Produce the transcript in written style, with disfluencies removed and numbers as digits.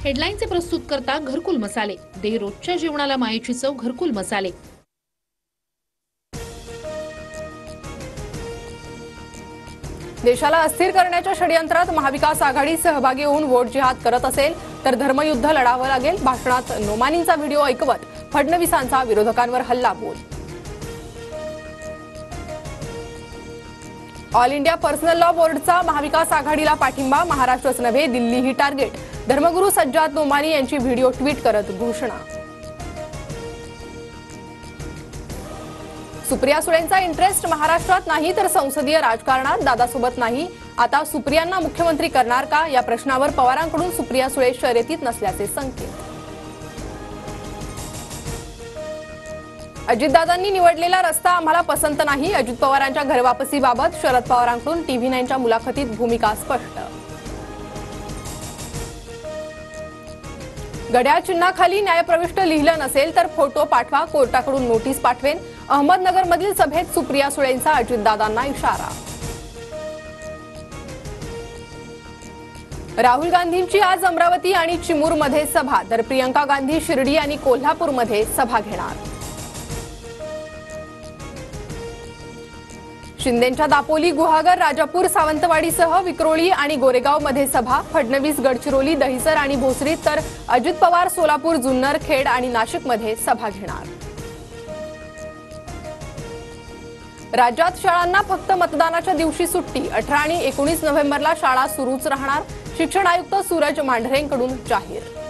हेडलाईनचे प्रस्तुतकर्ता घरकुल मसाले. दे रोजच्या जेवणाला मायेची चव घरकुल मसाले. देशाला अस्थिर करण्याच्या षडयंत्रात महाविकास आघाडी सहभागी होऊन वोट जिहाद करत असेल तर धर्मयुद्ध लढावं लागेल. भाषणात नोमानींचा व्हिडिओ ऐकवत फडणवीसांचा विरोधकांवर हल्लाबोल. ऑल इंडिया पर्सनल लॉ बोर्डचा महाविकास आघाडीला पाठिंबा. महाराष्ट्रच नव्हे दिल्लीही टार्गेट. धर्मगुरू सज्जाद नोमानी यांची व्हिडिओ ट्विट करत घोषणा. सुप्रिया सुळेंचा इंटरेस्ट महाराष्ट्रात नाही तर संसदीय राजकारणात. दादासोबत नाही. आता सुप्रियांना मुख्यमंत्री करणार का या प्रश्नावर पवारांकडून सुप्रिया सुळे शर्यतीत नसल्याचे संकेत. अजितदादांनी निवडलेला रस्ता आम्हाला पसंत नाही. अजित पवारांच्या घरवापसीबाबत शरद पवारांकडून TV9च्या मुलाखतीत भूमिका स्पष्ट. घड्याळ चिन्हाखाली न्यायप्रविष्ट लिहिलं नसेल तर फोटो पाठवा. कोर्टाकडून नोटीस पाठवेन. अहमदनगरमधील सभेत सुप्रिया सुळेंचा अजितदादांना इशारा. राहुल गांधींची आज अमरावती आणि चिमूरमध्ये सभा तर प्रियंका गांधी शिर्डी आणि कोल्हापूरमध्ये सभा घेणार. शिंदेंच्या दापोली, गुहागर, राजापूर, सावंतवाडीसह विक्रोळी आणि गोरेगावमध्ये सभा. फडणवीस गडचिरोली, दहिसर आणि भोसरीत तर अजित पवार सोलापूर, जुन्नर, खेड आणि नाशिकमध्ये सभा घेणार. राज्यात शाळांना फक्त मतदानाच्या दिवशी सुट्टी. 18 आणि 19 नोव्हेंबरला शाळा सुरूच राहणार. शिक्षण आयुक्त सूरज मांढरेंकडून जाहीर.